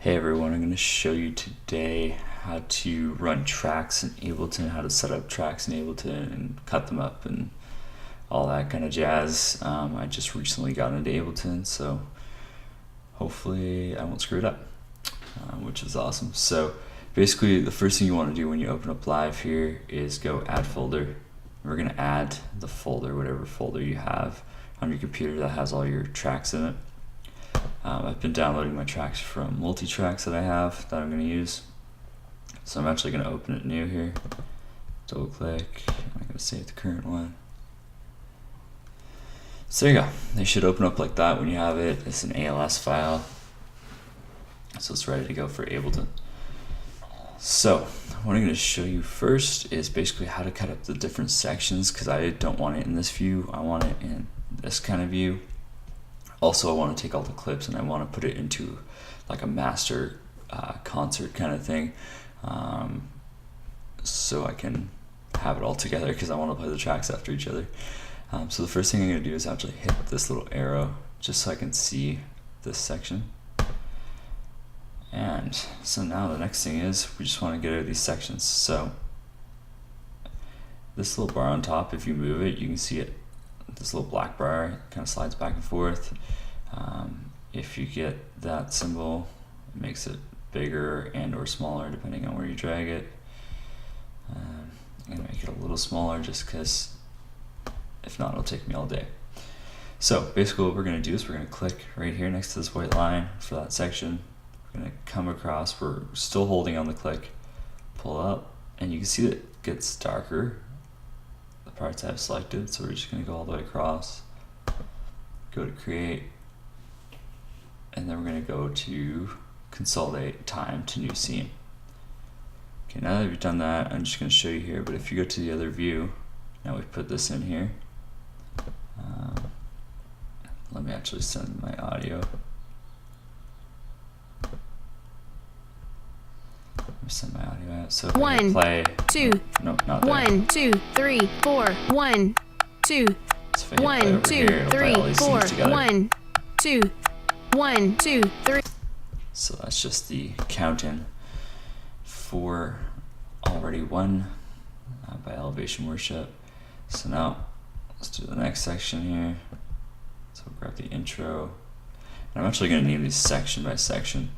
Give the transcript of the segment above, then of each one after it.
Hey everyone, I'm going to show you today how to run tracks in Ableton, how to set up tracks in Ableton and cut them up and all that kind of jazz. I just recently got into Ableton, so hopefully I won't screw it up, which is awesome. So basically the first thing you want to do when you open up Live here is go add folder. We're going to add the folder, whatever folder you have on your computer that has all your tracks in it. I've been downloading my tracks from multi-tracks that I have that I'm going to use. So I'm actually going to open it new here. Double click. I'm going to save the current one. So there you go. They should open up like that when you have it. It's an ALS file. So it's ready to go for Ableton. So what I'm going to show you first is basically how to cut up the different sections, because I don't want it in this view. I want it in this kind of view. Also, I want to take all the clips and I want to put it into like a master concert kind of thing, so I can have it all together, because I want to play the tracks after each other. So the first thing I'm going to do is actually hit this little arrow just so I can see this section. And so now the next thing is we just want to get rid of these sections. So this little bar on top, if you move it, you can see it. This little black bar kind of slides back and forth. If you get that symbol, it makes it bigger and or smaller depending on where you drag it. I'm going to make it a little smaller just because if not, it'll take me all day. So basically what we're going to do is we're going to click right here next to this white line for that section. We're going to come across, we're still holding on the click, pull up, and you can see that it gets darker, the parts I've selected. So we're just going to go all the way across, go to create, and then we're going to go to consolidate time to new scene. Okay, now that we've done that, I'm just going to show you here, but if you go to the other view, now we've put this in here. Let me actually send my audio. Send my audio out. So if I play 2, no, not there. 1, 2, 3, 4, 1, 2, So if I 1, 2, 3, 4, 1, 2, 1, 2, 3. So that's just the count-in for Already Won by Elevation Worship. So now let's do the next section here. So we'll grab the intro. And I'm actually going to name these section by section.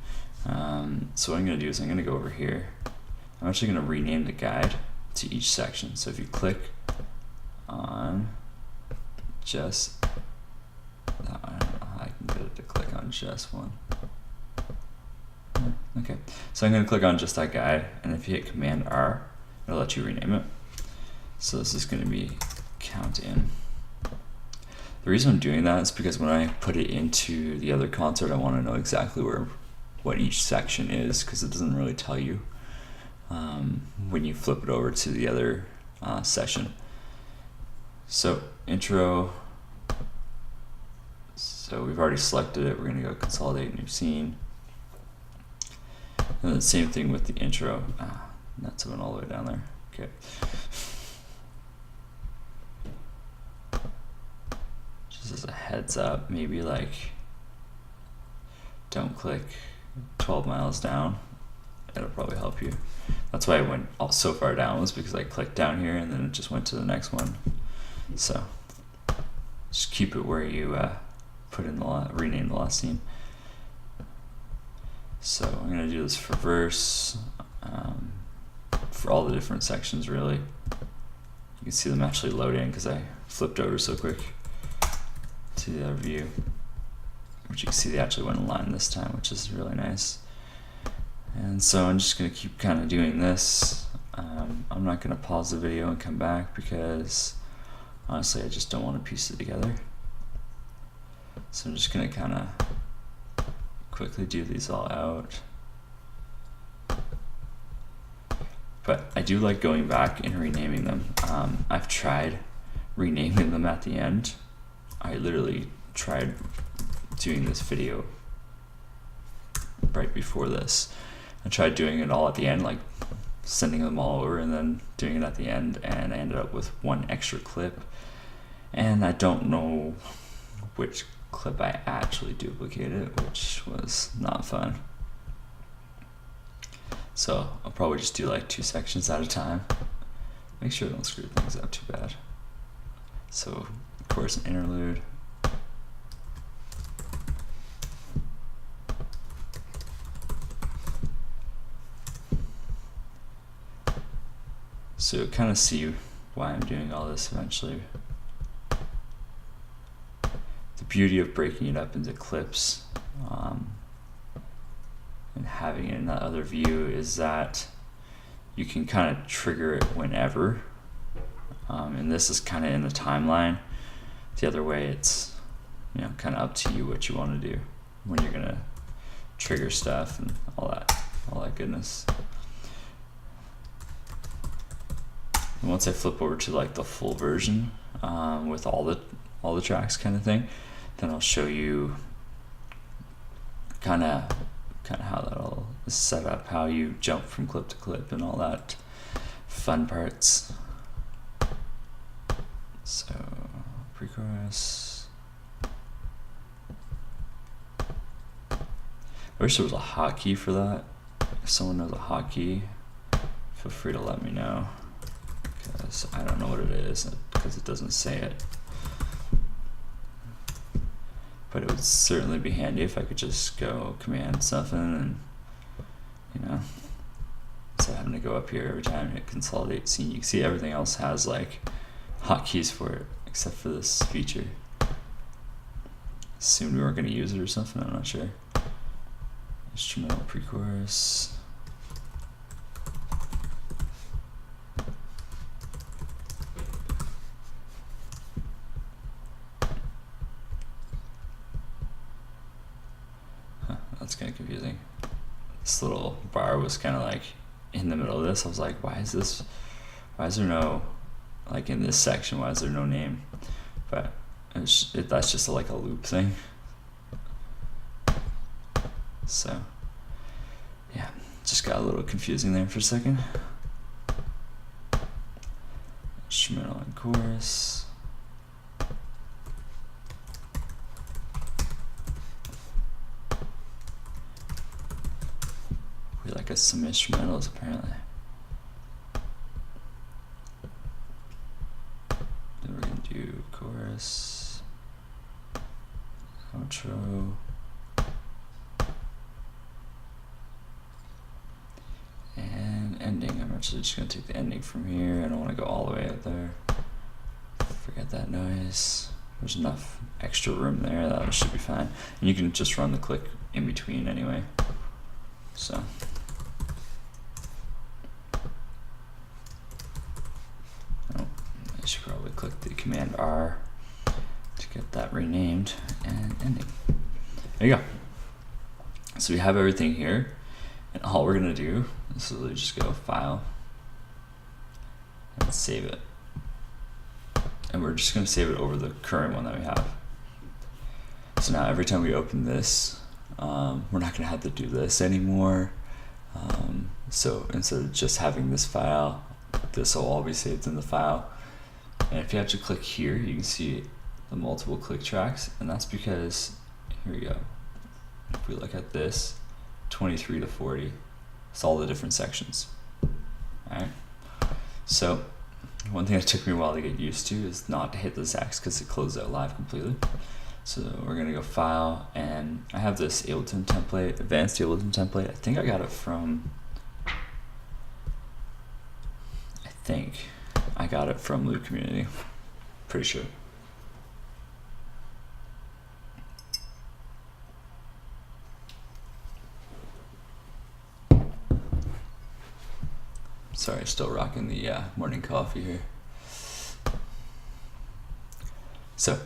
So what I'm going to do is I'm going to go over here. I'm actually going to rename the guide to each section. So if you click on just that one, I don't know how I can get it to click on just one. Okay, so I'm going to click on just that guide, and if you hit Command R, it'll let you rename it. So this is going to be count in. The reason I'm doing that is because when I put it into the other concert, I want to know exactly what each section is, because it doesn't really tell you when you flip it over to the other session. So intro, so we've already selected it. We're going to go consolidate new scene, and then the same thing with the intro. That's went all the way down there. Okay. Just as a heads up, maybe like don't click 12 miles down. It'll probably help you. That's why I went so far down, was because I clicked down here and then it just went to the next one. So just keep it where you put in the rename the last scene. So I'm going to do this for verse, for all the different sections really. You can see them actually load in because I flipped over so quick to the other view, which you can see they actually went in line this time, which is really nice. And so I'm just going to keep kind of doing this. I'm not going to pause the video and come back because honestly I just don't want to piece it together. So I'm just going to kind of quickly do these all out. But I do like going back and renaming them. I've tried renaming them at the end. I literally tried doing this video right before this. I tried doing it all at the end, like sending them all over and then doing it at the end, and I ended up with one extra clip, and I don't know which clip I actually duplicated, which was not fun. So I'll probably just do like 2 sections at a time. Make sure I don't screw things up too bad. So chorus and interlude. So you'll kind of see why I'm doing all this eventually. The beauty of breaking it up into clips and having it in that other view is that you can kind of trigger it whenever. And this is kind of in the timeline. The other way, it's kind of up to you what you want to do when you're gonna trigger stuff and all that goodness. And once I flip over to like the full version with all the tracks kind of thing, then I'll show you kind of how that all is set up, how you jump from clip to clip and all that fun parts. So pre-chorus. I wish there was a hotkey for that. If someone knows a hotkey, feel free to let me know, because I don't know what it is because it doesn't say it. But it would certainly be handy if I could just go command something and instead of having to go up here every time and consolidate scene. You can see everything else has like hotkeys for it except for this feature. Assumed we weren't going to use it or something, I'm not sure. Instrumental pre-chorus. That's kind of confusing. This little bar was kind of like in the middle of this. I was like, why is there no, like in this section, why is there no name? But that's just like a loop thing. So yeah, just got a little confusing there for a second. Instrumental and chorus. We like us some instrumentals apparently. Then we're gonna do chorus, outro, and ending. I'm actually just gonna take the ending from here. I don't want to go all the way out there. Forget that noise. There's enough extra room there, that should be fine. And you can just run the click in between anyway. So I should probably click the Command R to get that renamed and ending. There you go. So we have everything here, and all we're gonna do is literally just go File and save it. And we're just gonna save it over the current one that we have. So now every time we open this, we're not gonna have to do this anymore. So instead of just having this file, this will all be saved in the file. And if you actually click here, you can see the multiple click tracks, and that's because, here we go. If we look at this, 23 to 40, it's all the different sections. Alright. So one thing that took me a while to get used to is not to hit this X because it closed out live completely. So we're gonna go File, and I have this Ableton template, advanced Ableton template. I think I got it from Loop Community. Pretty sure. Sorry, still rocking the morning coffee here. So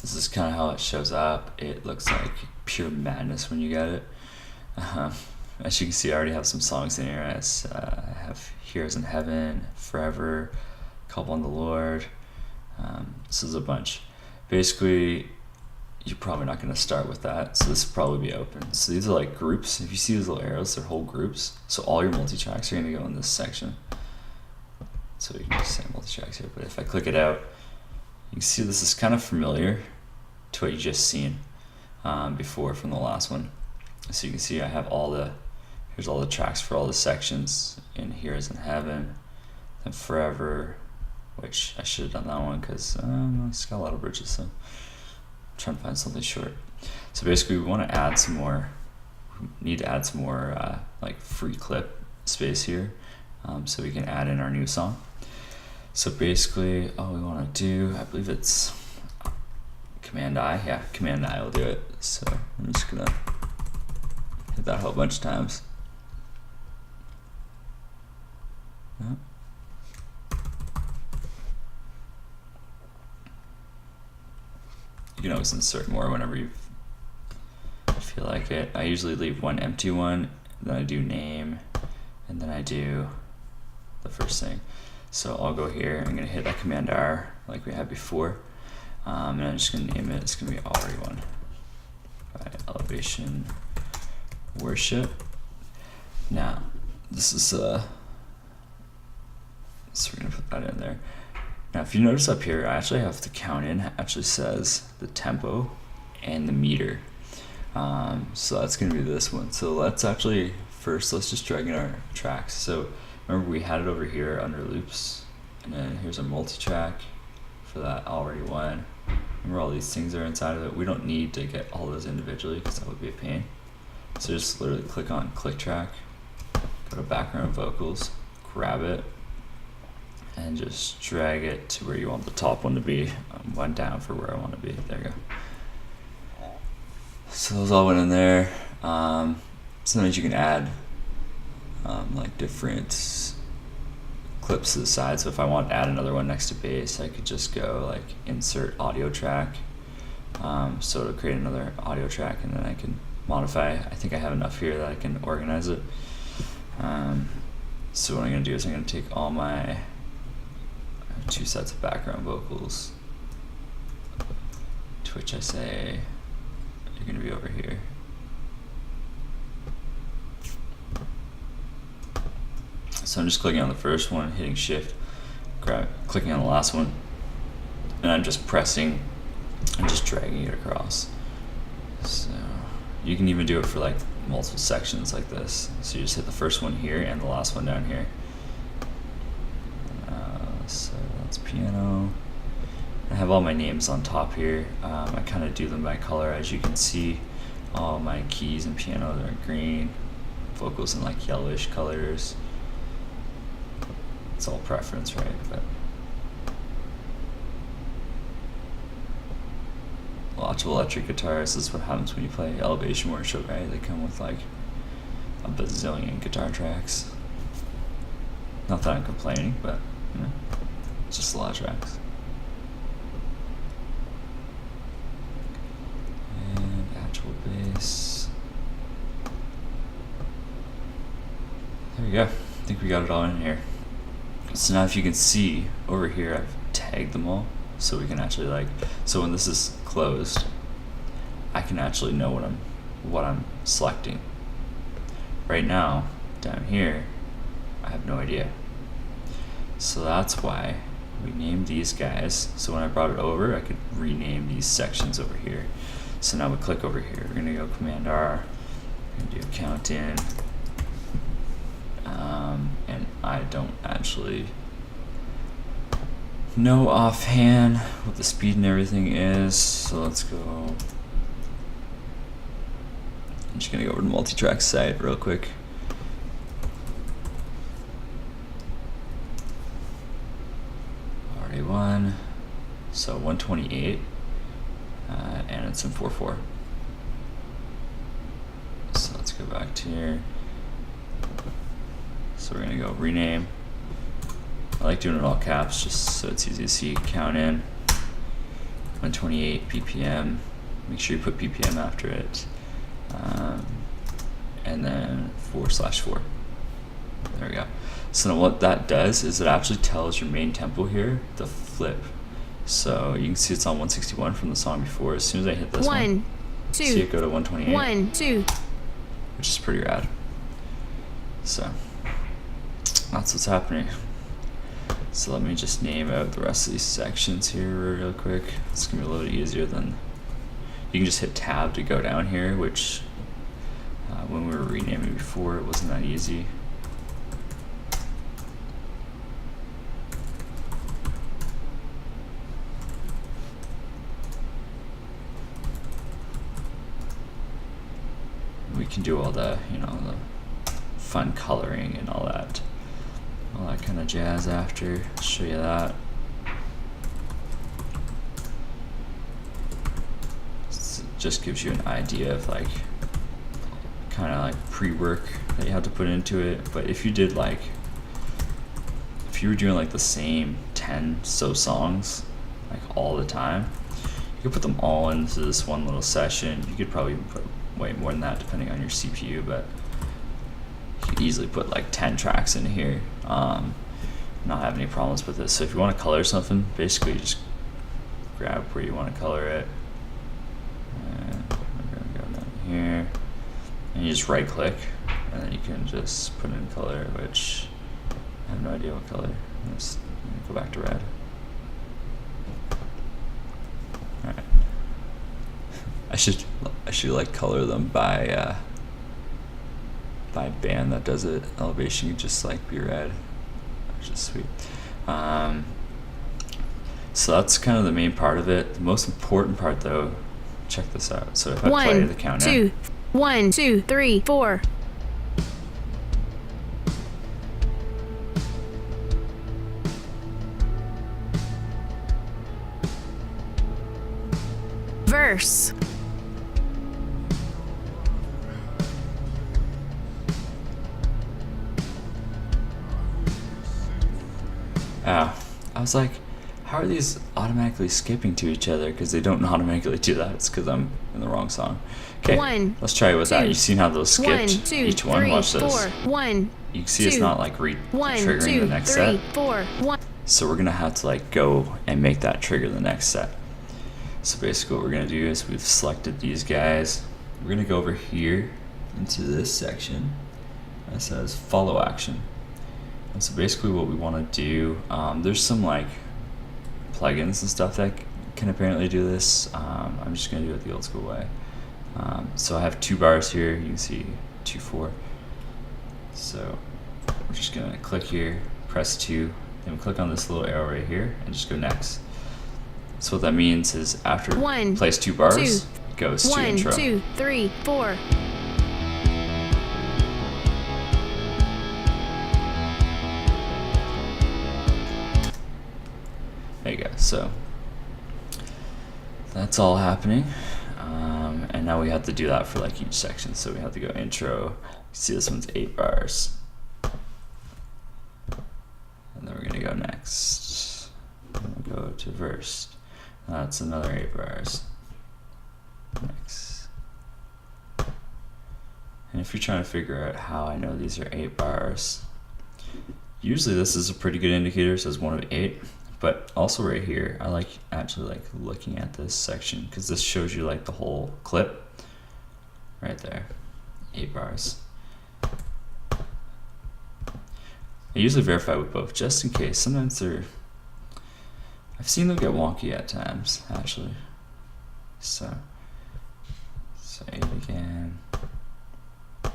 this is kind of how it shows up. It looks like pure madness when you get it. As you can see, I already have some songs in here. I have Heroes in Heaven, Forever, Call on the Lord. This is a bunch. Basically, you're probably not going to start with that, so this will probably be open. So these are like groups. If you see these little arrows, they're whole groups. So all your multi-tracks are going to go in this section. So you can just say multi-tracks here, but if I click it out, you can see this is kind of familiar to what you just seen before from the last one. So you can see I have all the here's all the tracks for all the sections. In Here Is in Heaven, then Forever, which I should have done that one because it's got a lot of bridges, so I'm trying to find something short. So basically we want to add some more, like free clip space here, so we can add in our new song. So basically all we want to do, I believe it's Command I, yeah, Command I will do it. So I'm just gonna hit that a whole bunch of times. Yeah. You can always insert more whenever you feel like it. I usually leave one empty one, then I do name, and then I do the first thing. So I'll go here, I'm gonna hit that Command R like we had before, and I'm just gonna name it, it's gonna be RE1 by Elevation Worship. Now, this is, so we're gonna put that in there. Now, if you notice up here, I actually have to count in, it actually says the tempo and the meter. So that's gonna be this one. So let's just drag in our tracks. So remember we had it over here under loops, and then here's a multi-track for that already one. Remember all these things are inside of it. We don't need to get all those individually because that would be a pain. So just literally click on click track, go to background vocals, grab it, and just drag it to where you want the top one to be. One down for where I want to be. There you go. So those all went in there. Sometimes you can add like different clips to the side. So if I want to add another one next to bass, I could just go like insert audio track. So it'll create another audio track, and then I can modify. I think I have enough here that I can organize it. So what I'm going to do is I'm going to take all my 2 sets of background vocals, to which I say you're going to be over here. So I'm just clicking on the first one, hitting shift, clicking on the last one, and I'm just pressing and just dragging it across. So you can even do it for like multiple sections like this. So you just hit the first one here and the last one down here. So that's piano. I have all my names on top here. I kind of do them by color. As you can see, all my keys and piano are green, vocals in like yellowish colors. It's all preference, right? But lots of electric guitars. This is what happens when you play Elevation Worship, right? They come with like a bazillion guitar tracks. Not that I'm complaining, but you know, it's just a lot of tracks. And actual bass. There we go. I think we got it all in here. So now if you can see over here, I've tagged them all, so we can actually like, so when this is closed, I can actually know what I'm selecting. Right now, down here, I have no idea. So that's why we named these guys. So when I brought it over, I could rename these sections over here. So now we click over here. We're gonna go Command R, we're gonna do count in. And I don't actually know offhand what the speed and everything is, so let's go. I'm just gonna go over to the multi-track site real quick. Already one, so 128, and it's in 4/4. So let's go back to here. So we're gonna go rename. I like doing it all caps just so it's easy to see. Count in 128 BPM. Make sure you put BPM after it, and then 4/4. There we go. So now what that does is it actually tells your main tempo here the flip. So you can see it's on 161 from the song before. As soon as I hit this one, see it go to 128. 1, 2, which is pretty rad. So that's what's happening. So let me just name out the rest of these sections here real quick. It's gonna be a little easier than, you can just hit tab to go down here, which when we were renaming before, before, it wasn't that easy. We can do all the, you know, the fun coloring and all that kind of jazz after. I'll show you that. Just gives you an idea of like kind of like pre-work that you have to put into it. But if you did like, if you were doing like the same 10 songs like all the time, you could put them all into this one little session. You could probably even put way more than that depending on your CPU, but you could easily put like 10 tracks in here, not have any problems with this. So if you want to color something, basically you just grab where you want to color it, and we're gonna go down here, and you just right click, and then you can just put in color, which I have no idea what color. Let's go back to red. Alright. I should like color them by band that does it. Elevation could just like be red, which is sweet. So that's kind of the main part of it. The most important part though, check this out. So if I play the counter, 1, 2, 3, 4. Verse. Oh, I was like, how are these automatically skipping to each other? Because they don't automatically do that. It's because I'm in the wrong song. Okay, let's try it with that. You've seen how those skipped each one. Watch this. You can see it's not like triggering the next set. So we're gonna have to like go and make that trigger the next set. So basically what we're gonna do is we've selected these guys. We're gonna go over here into this section that says follow action. And so basically what we want to do, there's some like plugins and stuff that can apparently do this. I'm just gonna do it the old school way. So I have 2 bars here. You can see 2, 4. So we're just gonna click here, press 2, then click on this little arrow right here, and just go next. So what that means is after place 2 bars, it goes to intro. 1, 2, 3, 4. There you go. So that's all happening, and now we have to do that for like each section. So we have to go intro. You see this one's 8 bars, and then we're gonna go next. We'll go to verse. That's another 8 bars. Next. And if you're trying to figure out how I know these are 8 bars, usually this is a pretty good indicator. It says 1 of 8. But also right here, I like actually like looking at this section because this shows you like the whole clip right there, 8 bars. I usually verify with both just in case. Sometimes I've seen them get wonky at times actually. So 8 again. I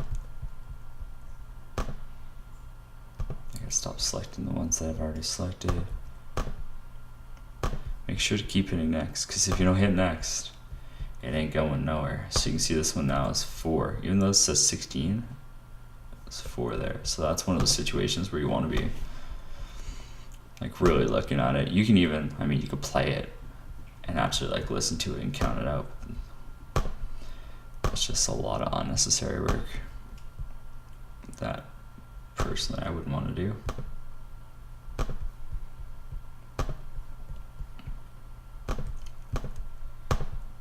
gotta stop selecting the ones that I've already selected. Make sure to keep hitting next, because if you don't hit next, it ain't going nowhere. So you can see this one now is 4. Even though it says 16, it's 4 there. So that's one of those situations where you want to be like really looking at it. You can even, I mean, you could play it and actually like listen to it and count it out. It's just a lot of unnecessary work that personally I wouldn't want to do.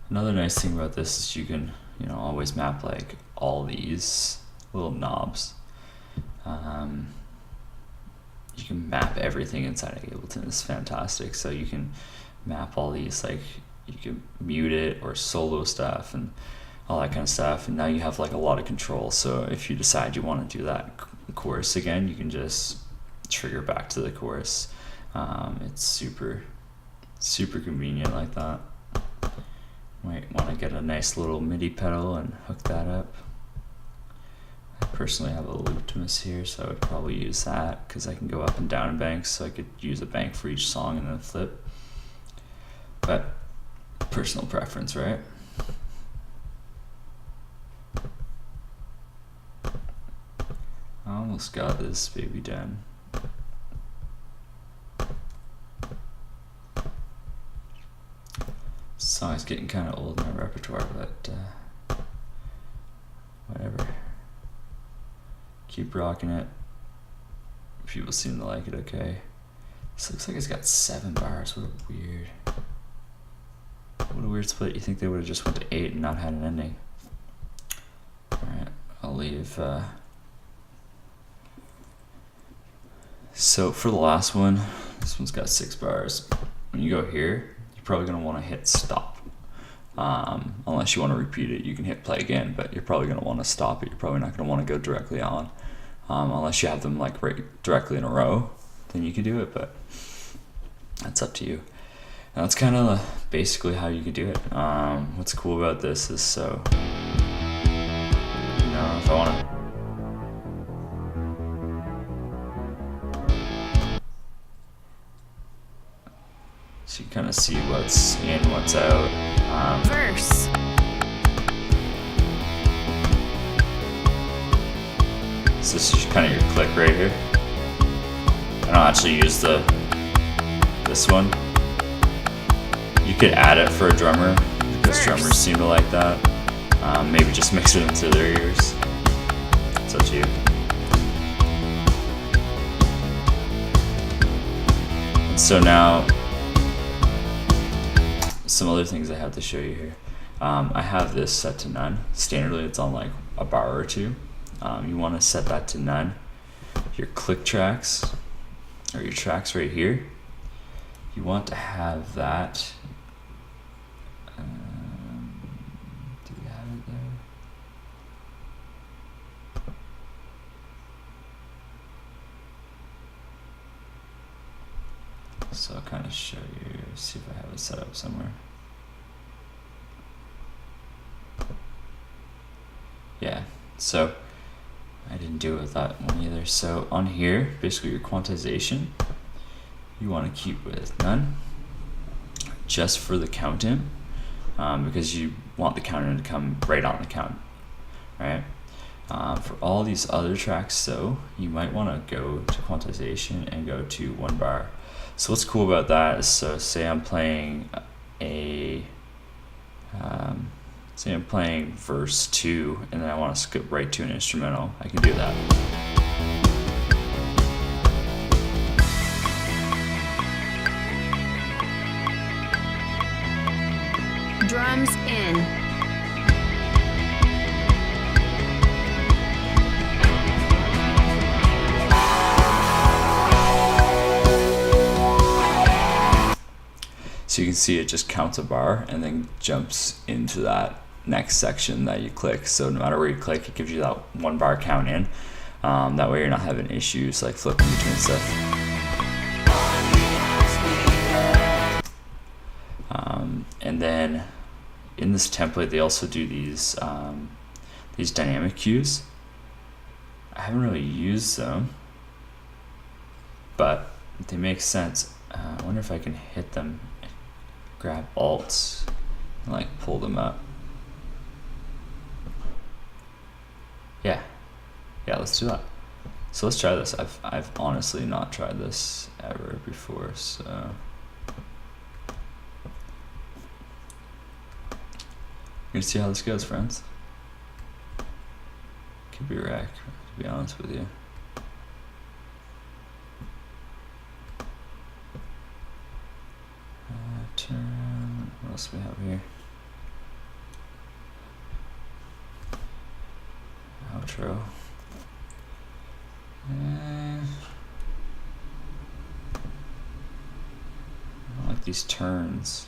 Another nice thing about this is you can, always map like all these little knobs. You can map everything inside of Ableton. It's fantastic. So you can map all these, like you can mute it or solo stuff and all that kind of stuff. And now you have like a lot of control. So if you decide you want to do that chorus again, you can just trigger back to the chorus. It's super convenient like that. Might want to get a nice little MIDI pedal and hook that up. I personally have a looptimus here, so I would probably use that because I can go up and down in banks, so I could use a bank for each song and then flip. But personal preference, right? I almost got this baby done. This song is getting kind of old in my repertoire, but whatever. Keep rocking it. People seem to like it okay. This looks like it's got 7 bars. What a weird split. You think they would have just went to 8 and not had an ending. Alright, I'll leave. So for the last one, this one's got 6 bars. When you go here, you're probably going to want to hit stop. Unless you want to repeat it, you can hit play again, but you're probably going to want to stop it. You're probably not going to want to go directly on. Unless you have them like right directly in a row, then you can do it, but that's up to you. And that's kind of basically how you could do it. What's cool about this is, so, you know, if I want to, so you kind of see what's in, what's out. Verse. So this is kind of your click right here. I don't actually use this one. You could add it for a drummer because drummers seem to like that. Maybe just mix it into their ears. It's up to you. And so now, some other things I have to show you here. I have this set to none. Standardly, it's on like a bar or two. You want to set that to none. Your click tracks, or your tracks right here, you want to have that. Do we have it there? So I'll kind of show you, see if I have it set up somewhere. Yeah, so I didn't do it with that one either. So on here, basically your quantization, you want to keep with none, just for the count in, because you want the count in to come right on the count, right? For all these other tracks though, you might want to go to quantization and go to 1 bar. So what's cool about that is, so say I'm playing verse 2 and then I want to skip right to an instrumental, I can do that. Drums in. So you can see it just counts a bar and then jumps into that next section that you click. So no matter where you click, it gives you that 1 bar count in. That way you're not having issues like flipping between stuff. And then in this template, they also do these dynamic cues. I haven't really used them, but they make sense. I wonder if I can hit them, grab Alt, and like pull them up. Yeah, let's do that. So let's try this. I've honestly not tried this ever before, so we're gonna see how this goes, friends. Could be wreck, to be honest with you. Turn. What else do we have here? Outro. I don't like these turns.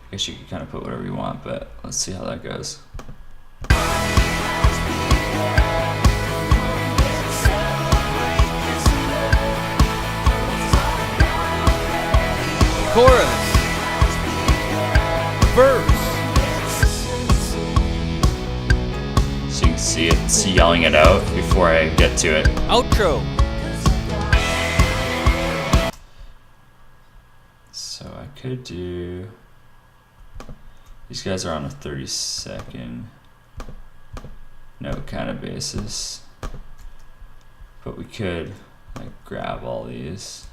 I guess you could kind of put whatever you want, but let's see how that goes. Chorus. Verse. So you can see yelling it out before I get to it. Outro. So I could do, these guys are on a 30-second note kind of basis, but we could like grab all these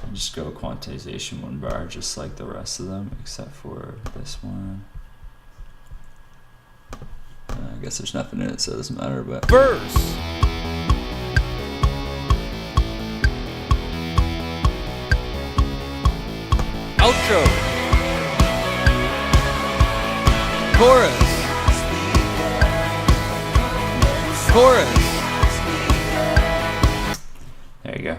and just go quantization 1 bar just like the rest of them except for this one. I guess there's nothing in it, so it doesn't matter, but Verse. Outro. Chorus. Chorus. there you go.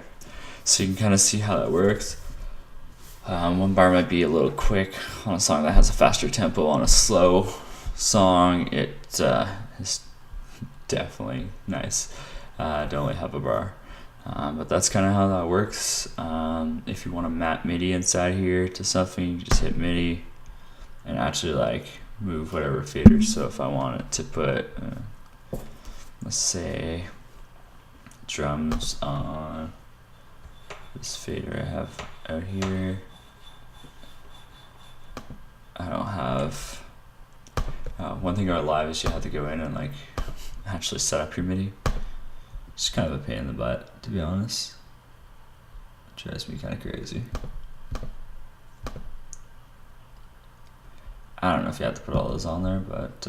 So you can kind of see how that works. 1 bar might be a little quick on a song that has a faster tempo. On a slow song, it is definitely nice to only have a bar. But that's kind of how that works. If you want to map MIDI inside here to something, you just hit MIDI and actually like move whatever fader. So if I wanted to put, let's say, drums on this fader I have out here, I don't have. One thing about live is you have to go in and like actually set up your MIDI. It's kind of a pain in the butt, to be honest. It drives me kind of crazy. I don't know if you have to put all those on there, but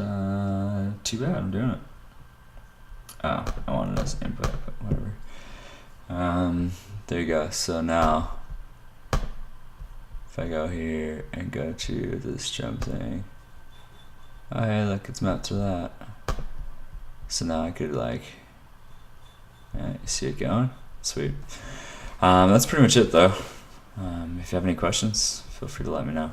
too bad I'm doing it. Oh, I wanted it as input, but whatever. There you go. So now, if I go here and go to this drum thing, oh hey, look, it's mapped to that. So now I could like, yeah, you see it going? Sweet. That's pretty much it though. If you have any questions, feel free to let me know.